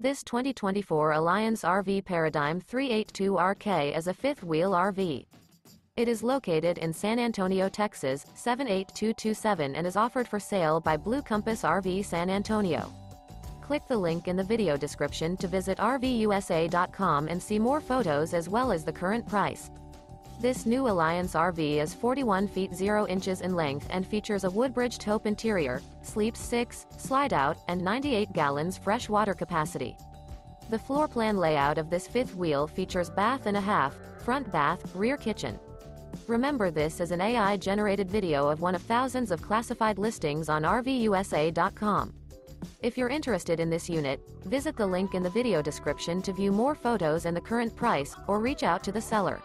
This 2024 Alliance RV Paradigm 382RK is a fifth-wheel RV. It is located in San Antonio, Texas, 78227 and is offered for sale by Blue Compass RV San Antonio. Click the link in the video description to visit RVUSA.com and see more photos as well as the current price. This new Alliance RV is 41 feet 0 inches in length and features a WOODBRIDGE TAUPE interior, sleeps 6, slide-out, and 98 gallons fresh water capacity. The floor plan layout of this fifth wheel features bath and a half, front bath, rear kitchen. Remember, this is an AI-generated video of one of thousands of classified listings on RVUSA.com. If you're interested in this unit, visit the link in the video description to view more photos and the current price, or reach out to the seller.